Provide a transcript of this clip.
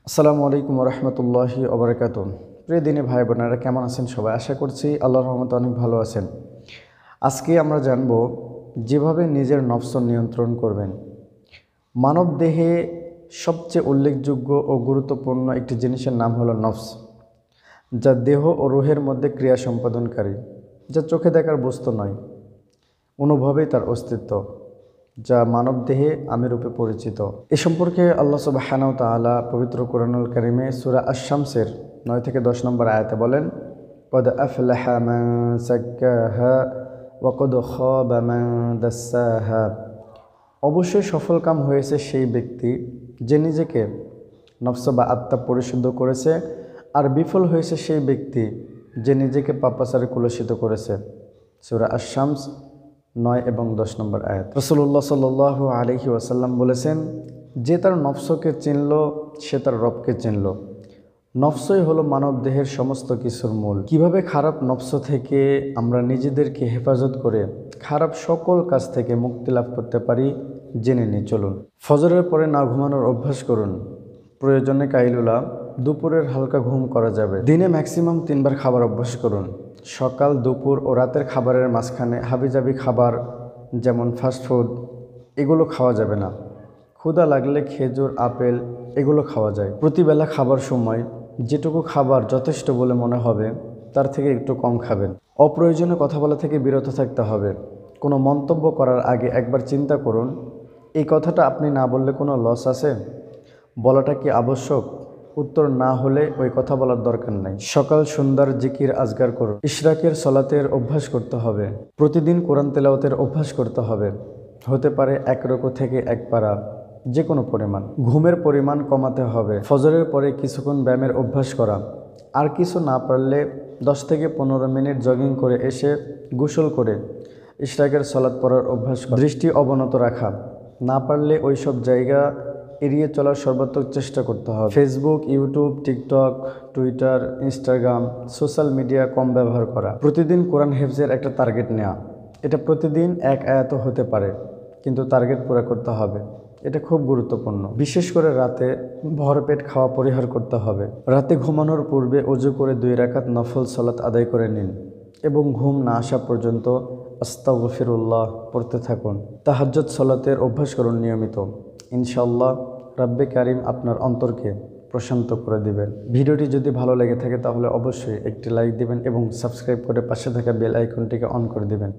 আসসালামু আলাইকুম রহমতুল্লাহি ওবরাকাতুহ। প্রিয় দিনী ভাই বোনেরা, কেমন আছেন সবাই? আশা করছি আল্লাহর রহমতে অনেক ভালো আছেন। আজকে আমরা জানব যেভাবে নিজের নফস নিয়ন্ত্রণ করবেন। মানব দেহে সবচেয়ে উল্লেখযোগ্য ও গুরুত্বপূর্ণ একটি জিনিসের নাম হলো নফস, যা দেহ ও রুহের মধ্যে ক্রিয়া সম্পাদনকারী, যা চোখে দেখার বস্তু নয়, অনুভবেই তার অস্তিত্ব, যা মানবদেহে আমিরূপে পরিচিত। এ সম্পর্কে আল্লাহ সুবহানাহু ওয়া তাআলা পবিত্র কোরআনুল কারিমে সূরা আশ-শামসের 9 থেকে 10 নম্বর আয়াতে বলেন, কদ আফলাহা মান যাক্কাহা ওয়া কদ খাবা মান দাসসাহা। অবশ্যই সফলকাম হয়েছে সেই ব্যক্তি যে নিজেকে নফস বা আত্মা পরিশুদ্ধ করেছে, আর বিফল হয়েছে সেই ব্যক্তি যে নিজেকে পাপাচারে কুলসিত করেছে। সূরা আশ-শামস 9 এবং 10 নম্বর আয়াত। রাসূলুল্লাহ সাল্লাল্লাহু আলাইহি ওয়াসাল্লাম বলেছেন, যে তার নফসকে চিনল সে তার রবকে চিনল। নফসই হলো মানব দেহের সমস্ত কিছুর মূল। কিভাবে খারাপ নফস থেকে আমরা নিজেদেরকে হেফাজত করে খারাপ সকল কাজ থেকে মুক্তি লাভ করতে পারি জেনে নিই চলুন। ফজরের পরে না ঘুমানোর অভ্যাস করুন। প্রয়োজনে কাইলুলা দুপুরের হালকা ঘুম করা যাবে। দিনে ম্যাক্সিমাম 3 বার খাবার অভ্যাস করুন। সকাল, দুপুর ও রাতের খাবারের মাঝখানে হাবিজাবি খাবার যেমন ফাস্টফুড এগুলো খাওয়া যাবে না। ক্ষুধা লাগলে খেজুর, আপেল এগুলো খাওয়া যায়। প্রতিবেলা খাবার সময় যেটুকু খাবার যথেষ্ট বলে মনে হবে তার থেকে একটু কম খাবেন। অপ্রয়োজনীয় কথা বলা থেকে বিরত থাকতে হবে। কোনো মন্তব্য করার আগে একবার চিন্তা করুন, এই কথাটা আপনি না বললে কোনো লস আছে? বলাটা কি আবশ্যক? উত্তর না হলে ওই কথা বলার দরকার নাই। সকাল সন্ধ্যার জিকির আজগার করুন। ইশরাকের সলাতের অভ্যাস করতে হবে। প্রতিদিন কোরআন তেলাওয়াতের অভ্যাস করতে হবে। হতে পারে 1 রুকু থেকে 1 পারা, যে কোনো পরিমাণ। ঘুমের পরিমাণ কমাতে হবে। ফজরের পরে কিছুক্ষণ ব্যায়ামের অভ্যাস করা। আর কিছু না পারলে 10 থেকে 15 মিনিট জগিং করে এসে গোসল করে ইশরাকের সলাত পড়ার অভ্যাস করা। দৃষ্টি অবনত রাখা। না পারলে ওই সব জায়গা এড়িয়ে চলার সর্বাত্মক চেষ্টা করতে হবে। Facebook, YouTube, TikTok, Twitter, Instagram, social media কম ব্যবহার করা। প্রতিদিন কোরআন হেফজের একটা টার্গেট নেওয়া। এটা প্রতিদিন 1 আয়াতও হতে পারে, কিন্তু টার্গেট পুরো করতে হবে। এটা খুব গুরুত্বপূর্ণ। বিশেষ করে রাতে ভরপেট খাওয়া পরিহার করতে হবে। রাতে ঘুমানোর পূর্বে ওযু করে 2 রাকাত নফল সালাত আদায় করে নিন এবং ঘুম না আসা পর্যন্ত আস্তাগফিরুল্লাহ পড়তে থাকুন। তাহাজ্জুদ সালাতের অভ্যাস করুন নিয়মিত। ইনশাআল্লাহ রাব্বে কারিম আপনার অন্তরকে প্রশান্ত করে দিবেন। ভিডিওটি যদি ভালো লেগে থাকে তাহলে অবশ্যই একটি লাইক দিবেন এবং সাবস্ক্রাইব করে পাশে থাকা বেল আইকনটিকে অন করে দিবেন।